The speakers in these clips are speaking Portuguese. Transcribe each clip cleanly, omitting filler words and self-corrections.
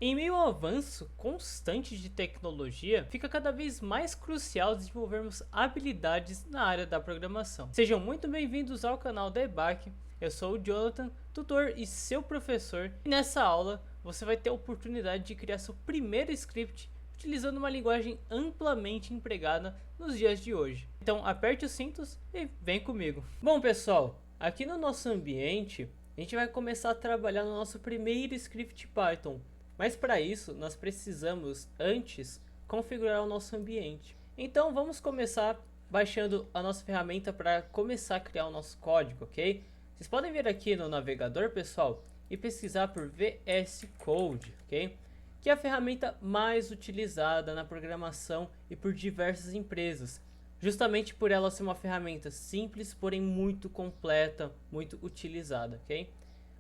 Em meio ao avanço constante de tecnologia, fica cada vez mais crucial desenvolvermos habilidades na área da programação. Sejam muito bem-vindos ao canal da EBAC. Eu sou o Jonathan, tutor e seu professor, e nessa aula você vai ter a oportunidade de criar seu primeiro script utilizando uma linguagem amplamente empregada nos dias de hoje. Então aperte os cintos e vem comigo. Bom pessoal, aqui no nosso ambiente a gente vai começar a trabalhar no nosso primeiro script Python. Mas para isso, nós precisamos antes configurar o nosso ambiente. Então vamos começar baixando a nossa ferramenta para começar a criar o nosso código, ok? Vocês podem vir aqui no navegador, pessoal, e pesquisar por VS Code, ok? Que é a ferramenta mais utilizada na programação e por diversas empresas. Justamente por ela ser uma ferramenta simples, porém muito completa, muito utilizada, ok?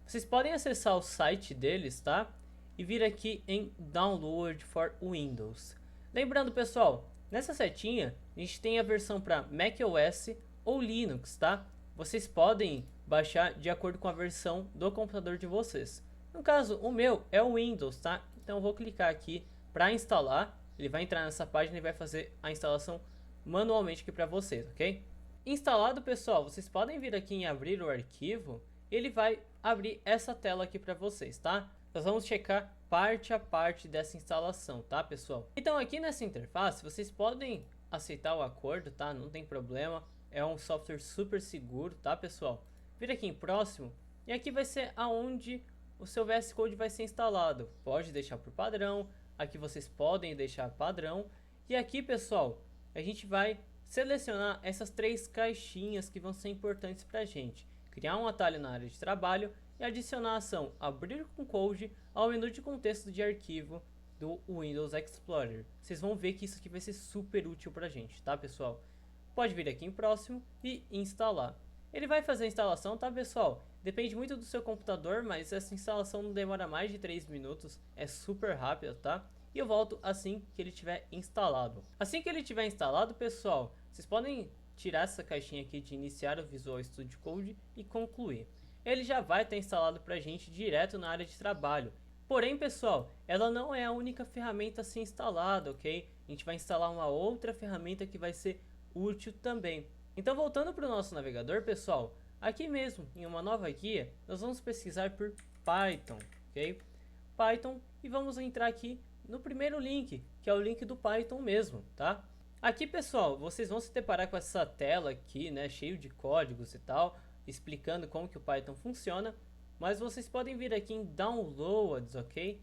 Vocês podem acessar o site deles, tá? E vir aqui em Download for Windows. Lembrando, pessoal, nessa setinha a gente tem a versão para macOS ou Linux, tá? Vocês podem baixar de acordo com a versão do computador de vocês. No caso, o meu é o Windows, tá? Então eu vou clicar aqui para instalar. Ele vai entrar nessa página e vai fazer a instalação manualmente aqui para vocês, ok? Instalado, pessoal, vocês podem vir aqui em abrir o arquivo. Ele vai abrir essa tela aqui para vocês, tá? Nós vamos checar parte a parte dessa instalação, tá, pessoal? Então aqui nessa interface vocês podem aceitar o acordo, tá? Não tem problema. É um software super seguro, tá, pessoal? Vira aqui em próximo e aqui vai ser aonde o seu VS Code vai ser instalado. Pode deixar por padrão. Aqui vocês podem deixar padrão. E aqui, pessoal, a gente vai selecionar essas três caixinhas que vão ser importantes para a gente. Criar um atalho na área de trabalho e adicionar a ação abrir com code ao menu de contexto de arquivo do Windows Explorer. Vocês vão ver que isso aqui vai ser super útil pra gente, tá, pessoal? Pode vir aqui em próximo e instalar. Ele vai fazer a instalação, tá, pessoal? Depende muito do seu computador, mas essa instalação não demora mais de 3 minutos, é super rápida, tá? E eu volto assim que ele tiver instalado. Assim que ele tiver instalado, pessoal, vocês podem tirar essa caixinha aqui de iniciar o Visual Studio Code e concluir. Ele já vai estar instalado para a gente direto na área de trabalho. Porém, pessoal, ela não é a única ferramenta a ser instalada, ok? A gente vai instalar uma outra ferramenta que vai ser útil também. Então, voltando para o nosso navegador, pessoal, aqui mesmo, em uma nova guia, nós vamos pesquisar por Python, ok? Python, e vamos entrar aqui no primeiro link, que é o link do Python mesmo, tá? Aqui, pessoal, vocês vão se deparar com essa tela aqui, né, cheio de códigos e tal, explicando como que o Python funciona, mas vocês podem vir aqui em Downloads, ok?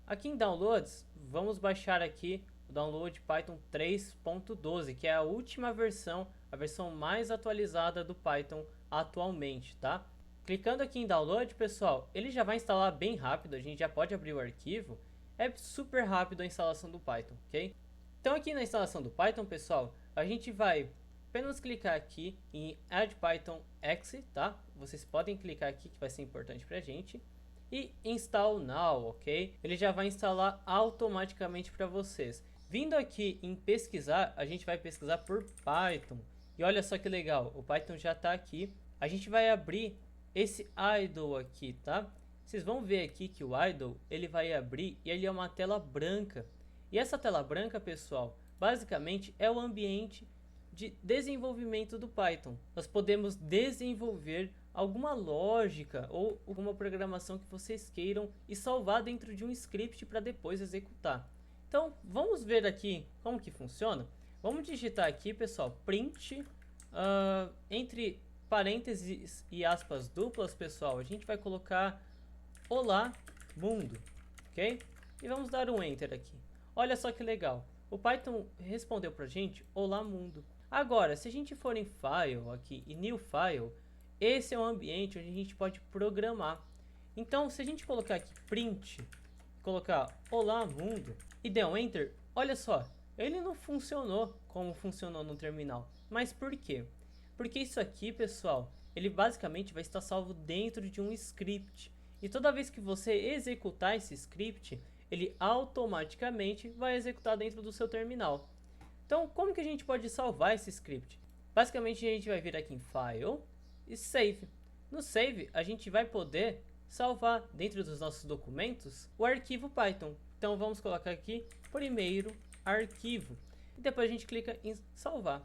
Aqui em Downloads, vamos baixar aqui o Download Python 3.12, que é a última versão, a versão mais atualizada do Python atualmente, tá? Clicando aqui em Download, pessoal, ele já vai instalar bem rápido, a gente já pode abrir o arquivo, é super rápido a instalação do Python, ok? Então aqui na instalação do Python, pessoal, a gente vai apenas clicar aqui em Add Python Exe, tá? Vocês podem clicar aqui que vai ser importante pra gente. E Install Now, ok? Ele já vai instalar automaticamente para vocês. Vindo aqui em pesquisar, a gente vai pesquisar por Python. E olha só que legal, o Python já está aqui. A gente vai abrir esse idle aqui, tá? Vocês vão ver aqui que o idle, ele vai abrir e ele é uma tela branca. E essa tela branca, pessoal, basicamente é o ambiente de desenvolvimento do Python. Nós podemos desenvolver alguma lógica ou alguma programação que vocês queiram e salvar dentro de um script para depois executar. Então vamos ver aqui como que funciona. Vamos digitar aqui, pessoal, print entre parênteses e aspas duplas, pessoal, a gente vai colocar olá mundo, ok? E vamos dar um enter aqui. Olha só que legal, o Python respondeu pra gente olá mundo. Agora, se a gente for em File aqui e New File, esse é o ambiente onde a gente pode programar. Então, se a gente colocar aqui print, colocar olá mundo e der um Enter, olha só, ele não funcionou como funcionou no terminal. Mas por quê? Porque isso aqui, pessoal, ele basicamente vai estar salvo dentro de um script. E toda vez que você executar esse script, ele automaticamente vai executar dentro do seu terminal. Então, como que a gente pode salvar esse script? Basicamente, a gente vai vir aqui em File e Save. No Save, a gente vai poder salvar dentro dos nossos documentos o arquivo Python. Então vamos colocar aqui primeiro arquivo e depois a gente clica em salvar.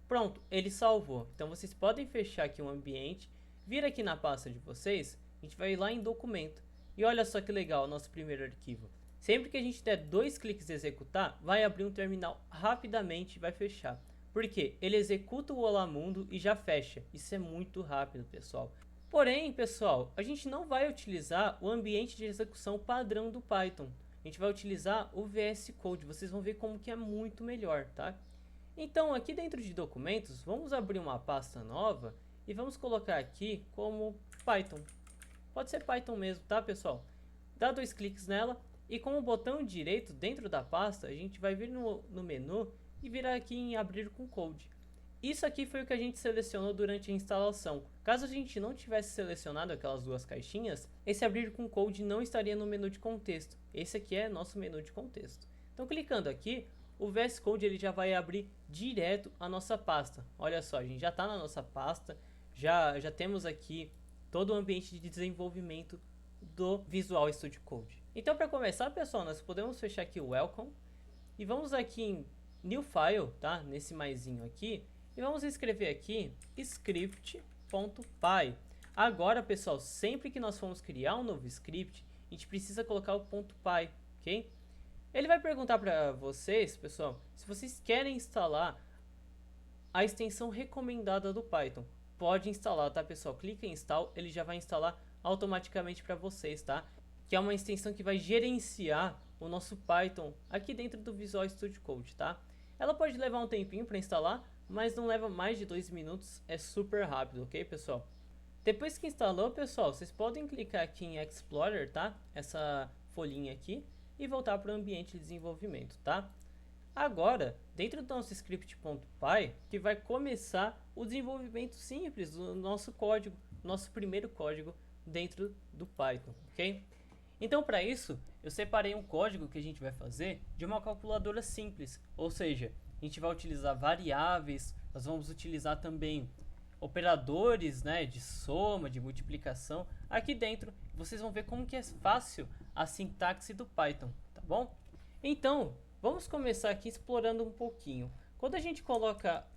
Pronto, ele salvou. Então vocês podem fechar aqui um ambiente, vir aqui na pasta de vocês, a gente vai lá em documento e olha só que legal o nosso primeiro arquivo. Sempre que a gente der 2 cliques em executar, vai abrir um terminal rapidamente e vai fechar. Porque ele executa o Olá Mundo e já fecha. Isso é muito rápido, pessoal. Porém, pessoal, a gente não vai utilizar o ambiente de execução padrão do Python. A gente vai utilizar o VS Code. Vocês vão ver como que é muito melhor, tá? Então, aqui dentro de documentos, vamos abrir uma pasta nova e vamos colocar aqui como Python. Pode ser Python mesmo, tá, pessoal? Dá 2 cliques nela. E com o botão direito dentro da pasta, a gente vai vir no menu e virar aqui em abrir com code. Isso aqui foi o que a gente selecionou durante a instalação. Caso a gente não tivesse selecionado aquelas 2 caixinhas, esse abrir com code não estaria no menu de contexto. Esse aqui é nosso menu de contexto. Então clicando aqui, o VS Code ele já vai abrir direto a nossa pasta. Olha só, a gente já está na nossa pasta, já temos aqui todo o ambiente de desenvolvimento do Visual Studio Code. Então para começar, pessoal, nós podemos fechar aqui o Welcome e vamos aqui em New File, tá? Nesse maisinho aqui, e vamos escrever aqui script.py. Agora, pessoal, sempre que nós formos criar um novo script, a gente precisa colocar o .py, ok? Ele vai perguntar para vocês, pessoal, se vocês querem instalar a extensão recomendada do Python. Pode instalar, tá, pessoal? Clica em Install, ele já vai instalar automaticamente para vocês, tá? Que é uma extensão que vai gerenciar o nosso Python aqui dentro do Visual Studio Code, tá? Ela pode levar um tempinho para instalar, mas não leva mais de 2 minutos, é super rápido, ok, pessoal? Depois que instalou, pessoal, vocês podem clicar aqui em Explorer, tá? Essa folhinha aqui e voltar para o ambiente de desenvolvimento, tá? Agora, dentro do nosso script.py, que vai começar o desenvolvimento simples do nosso código, nosso primeiro código dentro do Python, ok? Então, para isso, eu separei um código que a gente vai fazer de uma calculadora simples, ou seja, a gente vai utilizar variáveis, nós vamos utilizar também operadores, né, de soma, de multiplicação. Aqui dentro, vocês vão ver como que é fácil a sintaxe do Python, tá bom? Então, vamos começar aqui explorando um pouquinho. Quando a gente coloca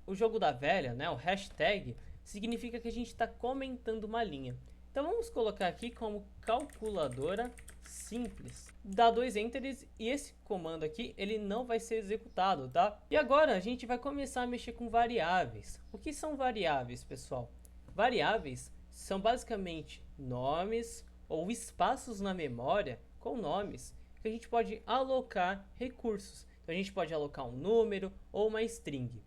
o jogo da velha, né, o hashtag, significa que a gente está comentando uma linha. Então vamos colocar aqui como calculadora simples. Dá 2 enteres e esse comando aqui ele não vai ser executado, tá? E agora a gente vai começar a mexer com variáveis. O que são variáveis, pessoal? Variáveis são basicamente nomes ou espaços na memória com nomes que a gente pode alocar recursos. Então a gente pode alocar um número ou uma string.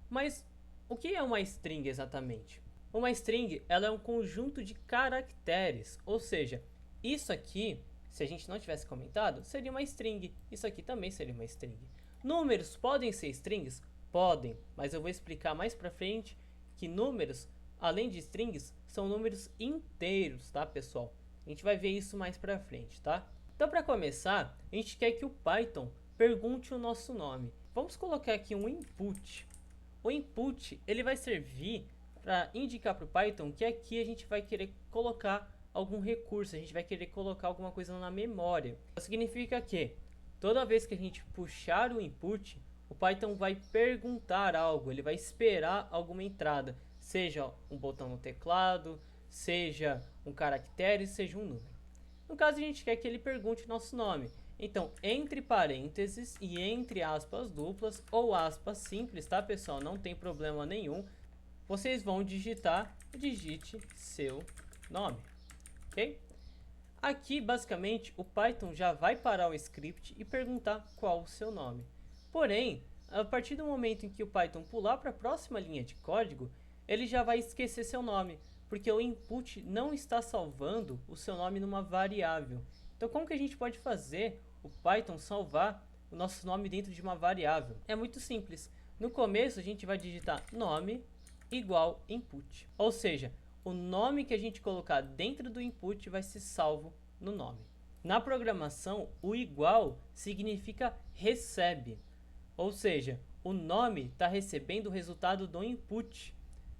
Mas o que é uma string exatamente? Uma string ela é um conjunto de caracteres, ou seja, isso aqui, se a gente não tivesse comentado, seria uma string. Isso aqui também seria uma string. Números podem ser strings? Podem, mas eu vou explicar mais pra frente que números, além de strings, são números inteiros, tá, pessoal? A gente vai ver isso mais pra frente, tá? Então, para começar, a gente quer que o Python pergunte o nosso nome. Vamos colocar aqui um input. O input ele vai servir para indicar para o Python que aqui a gente vai querer colocar algum recurso, a gente vai querer colocar alguma coisa na memória. Isso significa que toda vez que a gente puxar o input, o Python vai perguntar algo, ele vai esperar alguma entrada, seja um botão no teclado, seja um caractere, seja um número. No caso, a gente quer que ele pergunte o nosso nome. Então, entre parênteses e entre aspas duplas ou aspas simples, tá, pessoal? Não tem problema nenhum. Vocês vão digite seu nome, ok? Aqui, basicamente, o Python já vai parar o script e perguntar qual o seu nome. Porém, a partir do momento em que o Python pular para a próxima linha de código, ele já vai esquecer seu nome, porque o input não está salvando o seu nome numa variável. Então, como que a gente pode fazer o Python salvar o nosso nome dentro de uma variável? É muito simples. No começo, a gente vai digitar nome igual input. Ou seja, o nome que a gente colocar dentro do input vai ser salvo no nome. Na programação, o igual significa recebe. Ou seja, o nome está recebendo o resultado do input.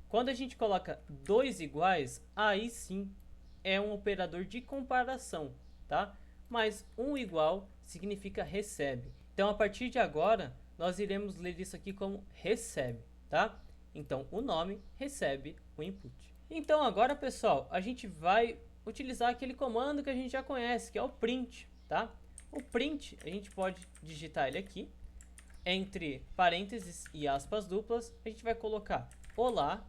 Quando a gente coloca 2 iguais, aí sim é um operador de comparação, tá? Mas um igual significa recebe. Então, a partir de agora, nós iremos ler isso aqui como recebe, tá? Então, o nome recebe o input. Então, agora, pessoal, a gente vai utilizar aquele comando que a gente já conhece, que é o print, tá? O print, a gente pode digitar ele aqui, entre parênteses e aspas duplas, a gente vai colocar olá.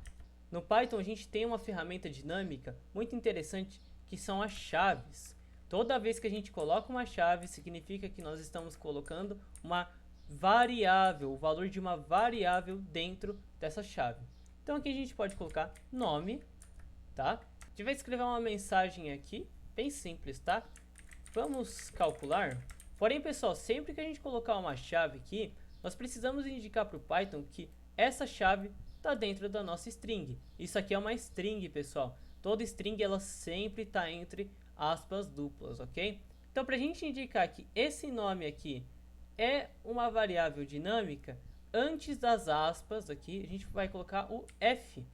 No Python, a gente tem uma ferramenta dinâmica muito interessante, que são as chaves. Toda vez que a gente coloca uma chave, significa que nós estamos colocando uma variável, o valor de uma variável dentro dessa chave. Então aqui a gente pode colocar nome, tá? A gente vai escrever uma mensagem aqui, bem simples, tá? Vamos calcular. Porém, pessoal, sempre que a gente colocar uma chave aqui, nós precisamos indicar para o Python que essa chave está dentro da nossa string. Isso aqui é uma string, pessoal. Toda string ela sempre está entre aspas duplas, ok? Então, para a gente indicar que esse nome aqui é uma variável dinâmica, antes das aspas aqui, a gente vai colocar o F.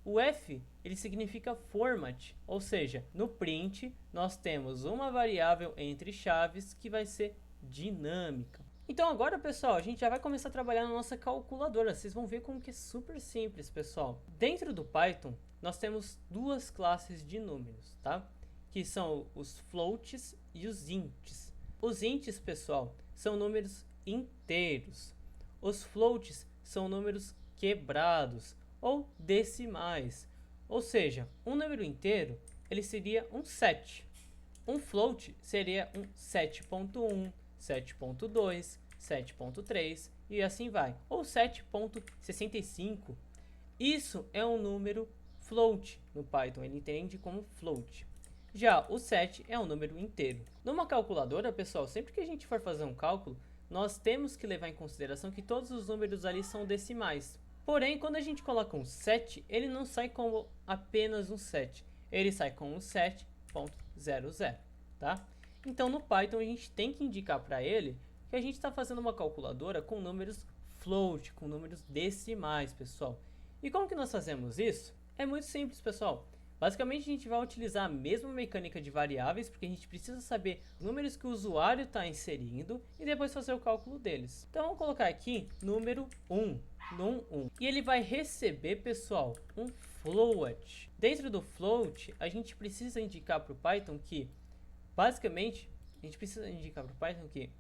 O F, ele significa format, ou seja, no print nós temos uma variável entre chaves que vai ser dinâmica. Então agora, pessoal, a gente já vai começar a trabalhar na nossa calculadora. Vocês vão ver como que é super simples, pessoal. Dentro do Python, nós temos duas classes de números, tá? Que são os floats e os ints. Os ints, pessoal, são números inteiros. Os floats são números quebrados ou decimais. Ou seja, um número inteiro, ele seria um 7. Um float seria um 7.1, 7.2, 7.3 e assim vai. Ou 7.65. Isso é um número float no Python, ele entende como float. Já o 7 é um número inteiro. Numa calculadora, pessoal, sempre que a gente for fazer um cálculo, nós temos que levar em consideração que todos os números ali são decimais. Porém, quando a gente coloca um 7, ele não sai como apenas um 7. Ele sai como um 7.00, tá? Então, no Python, a gente tem que indicar para ele que a gente está fazendo uma calculadora com números float, com números decimais, pessoal. E como que nós fazemos isso? É muito simples, pessoal. Basicamente, a gente vai utilizar a mesma mecânica de variáveis, porque a gente precisa saber os números que o usuário está inserindo e depois fazer o cálculo deles. Então, vamos colocar aqui número 1, num1. E ele vai receber, pessoal, um float. Dentro do float, a gente precisa indicar para o Python que, basicamente, a gente precisa indicar para o Python que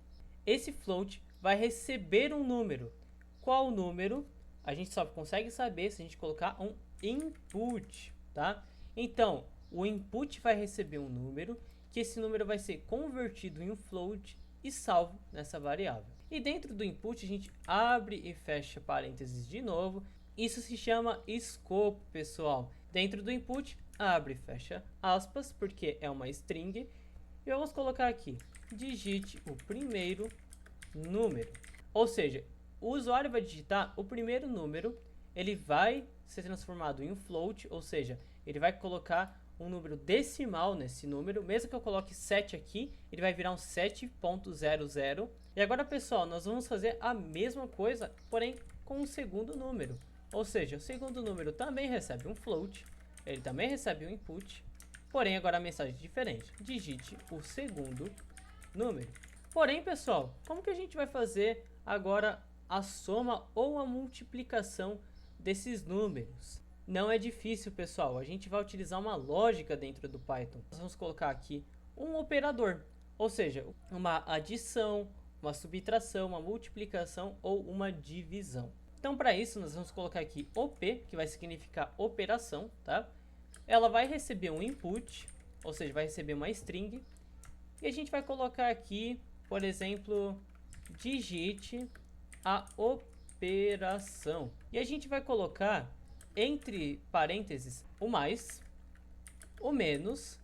esse float vai receber um número. Qual número? A gente só consegue saber se a gente colocar um input, tá? Então, o input vai receber um número, que esse número vai ser convertido em um float e salvo nessa variável. E dentro do input a gente abre e fecha parênteses de novo. Isso se chama escopo, pessoal. Dentro do input, abre e fecha aspas, porque é uma string. E vamos colocar aqui, digite o primeiro número. Ou seja, o usuário vai digitar o primeiro número, ele vai ser transformado em um float, ou seja, ele vai colocar um número decimal nesse número. Mesmo que eu coloque 7 aqui, ele vai virar um 7.00. E agora, pessoal, nós vamos fazer a mesma coisa, porém com o segundo número. Ou seja, o segundo número também recebe um float, ele também recebe um input, porém agora a mensagem é diferente. Digite o segundo número. Porém, pessoal, como que a gente vai fazer agora a soma ou a multiplicação desses números? Não é difícil, pessoal. A gente vai utilizar uma lógica dentro do Python. Nós vamos colocar aqui um operador, ou seja, uma adição, uma subtração, uma multiplicação ou uma divisão. Então, para isso, nós vamos colocar aqui OP, que vai significar operação, tá? Ela vai receber um input, ou seja, vai receber uma string. E a gente vai colocar aqui, por exemplo, digite a operação. E a gente vai colocar entre parênteses o mais, o menos,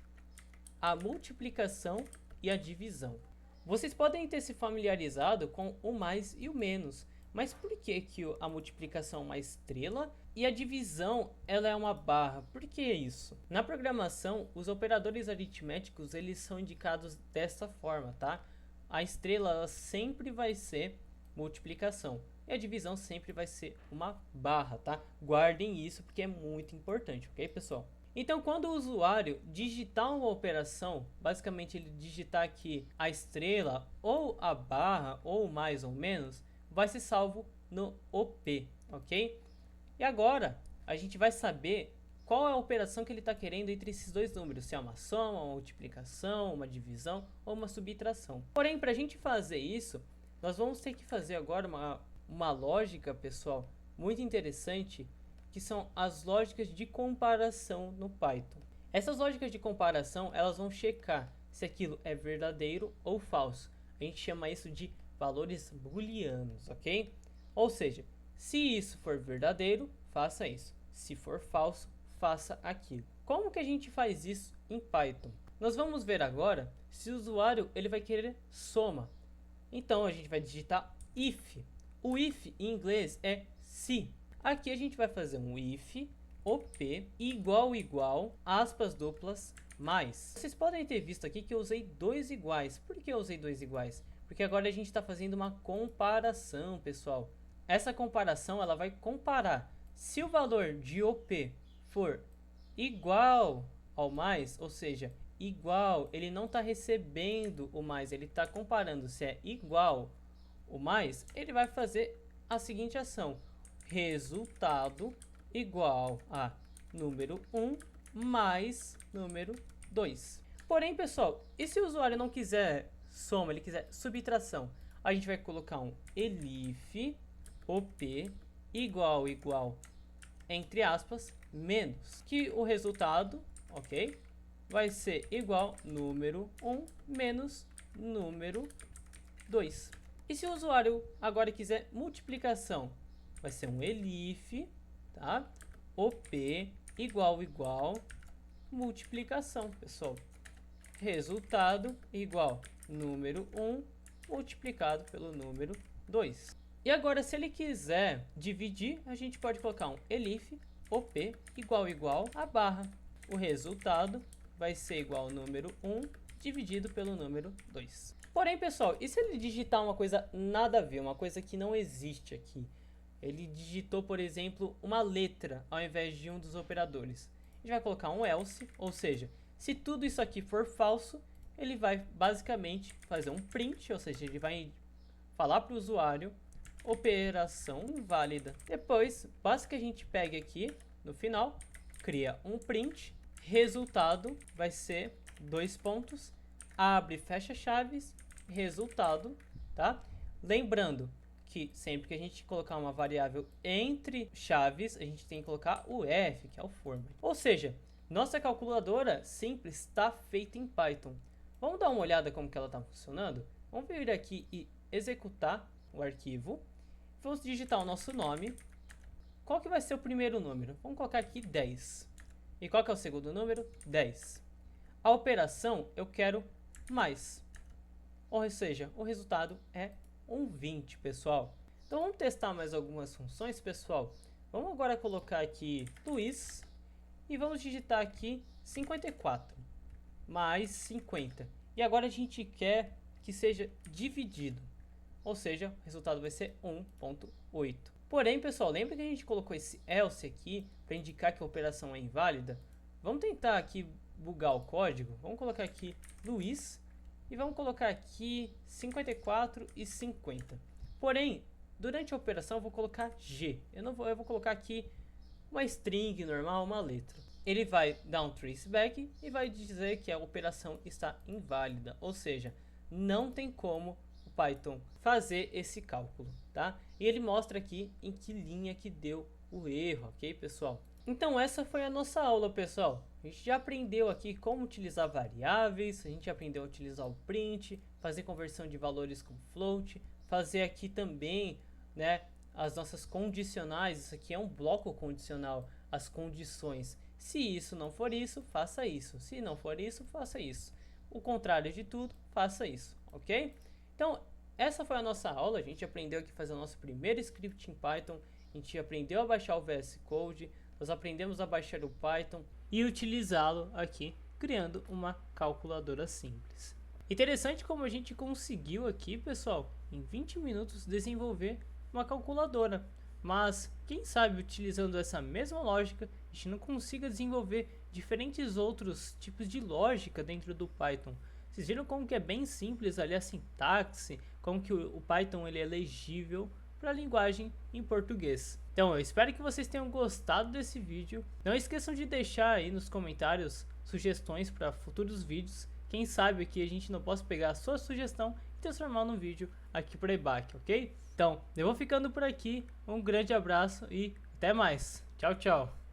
a multiplicação e a divisão. Vocês podem ter se familiarizado com o mais e o menos, mas por que a multiplicação é uma estrela e a divisão ela é uma barra? Por que isso? Na programação, os operadores aritméticos eles são indicados dessa forma, tá? A estrela ela sempre vai ser multiplicação e a divisão sempre vai ser uma barra, tá? Guardem isso porque é muito importante, ok, pessoal? Então, quando o usuário digitar uma operação, basicamente ele digitar aqui a estrela ou a barra ou mais ou menos, vai ser salvo no OP, ok? E agora a gente vai saber qual é a operação que ele está querendo entre esses dois números, se é uma soma, uma multiplicação, uma divisão ou uma subtração. Porém, para a gente fazer isso, nós vamos ter que fazer agora uma lógica, pessoal, muito interessante, que são as lógicas de comparação no Python. Essas lógicas de comparação, elas vão checar se aquilo é verdadeiro ou falso. A gente chama isso de valores booleanos, ok? Ou seja, se isso for verdadeiro, faça isso. Se for falso, faça aquilo. Como que a gente faz isso em Python? Nós vamos ver agora se o usuário ele vai querer soma. Então a gente vai digitar if. O if em inglês é se. Aqui a gente vai fazer um if op igual, aspas duplas, mais. Vocês podem ter visto aqui que eu usei dois iguais. Por que eu usei dois iguais? Porque agora a gente está fazendo uma comparação, pessoal. Essa comparação ela vai comparar se o valor de OP for igual ao mais, ou seja, igual, ele não está recebendo o mais, ele está comparando se é igual o mais, ele vai fazer a seguinte ação: resultado igual a número 1 mais número 2. Porém, pessoal, e se o usuário não quiser soma, ele quiser subtração? A gente vai colocar um elif op igual, entre aspas, menos, que o resultado, ok, vai ser igual número 1 menos número 2. E se o usuário agora quiser multiplicação, vai ser um elif, tá? op igual, multiplicação, pessoal. Resultado igual número 1 multiplicado pelo número 2. E agora, se ele quiser dividir, a gente pode colocar um elif op igual a barra. O resultado vai ser igual ao número 1 dividido pelo número 2. Porém, pessoal, e se ele digitar uma coisa nada a ver, uma coisa que não existe aqui? Ele digitou, por exemplo, uma letra ao invés de um dos operadores. A gente vai colocar um else, ou seja, se tudo isso aqui for falso, ele vai basicamente fazer um print, ou seja, ele vai falar para o usuário operação inválida. Depois, basta que a gente pegue aqui no final, cria um print, resultado vai ser dois pontos, abre e fecha chaves, resultado, tá? Lembrando que sempre que a gente colocar uma variável entre chaves, a gente tem que colocar o f, que é o format. Ou seja, nossa calculadora simples está feita em Python. Vamos dar uma olhada como que ela está funcionando? Vamos vir aqui e executar o arquivo. Vamos digitar o nosso nome. Qual que vai ser o primeiro número? Vamos colocar aqui 10. E qual que é o segundo número? 10. A operação eu quero mais. Ou seja, o resultado é um 20, pessoal. Então vamos testar mais algumas funções, pessoal. Vamos agora colocar aqui Luiz e vamos digitar aqui 54 mais 50. E agora a gente quer que seja dividido. Ou seja, o resultado vai ser 1.8. Porém, pessoal, lembra que a gente colocou esse else aqui para indicar que a operação é inválida? Vamos tentar aqui bugar o código. Vamos colocar aqui Luiz e vamos colocar aqui 54 e 50. Porém, durante a operação eu vou colocar G. Eu vou colocar aqui uma string normal, uma letra. Ele vai dar um traceback e vai dizer que a operação está inválida. Ou seja, não tem como Python fazer esse cálculo, tá? E ele mostra aqui em que linha que deu o erro, ok, pessoal? Então essa foi a nossa aula, pessoal. A gente já aprendeu aqui como utilizar variáveis, a gente aprendeu a utilizar o print, fazer conversão de valores com float, fazer aqui também, né, as nossas condicionais. Isso aqui é um bloco condicional, as condições. Se isso não for isso, faça isso. Se não for isso, faça isso. O contrário de tudo, faça isso, ok? Então, essa foi a nossa aula. A gente aprendeu aqui a fazer o nosso primeiro script em Python. A gente aprendeu a baixar o VS Code. Nós aprendemos a baixar o Python e utilizá-lo aqui, criando uma calculadora simples. Interessante como a gente conseguiu aqui, pessoal, em 20 minutos desenvolver uma calculadora. Mas, quem sabe, utilizando essa mesma lógica, a a gente não consiga desenvolver diferentes outros tipos de lógica dentro do Python. Vocês viram como que é bem simples ali a sintaxe, como que o Python ele é legível para a linguagem em português. Então eu espero que vocês tenham gostado desse vídeo. Não esqueçam de deixar aí nos comentários sugestões para futuros vídeos. Quem sabe aqui a gente não possa pegar a sua sugestão e transformar num vídeo aqui para EBAC, ok? Então eu vou ficando por aqui, um grande abraço e até mais. Tchau, tchau.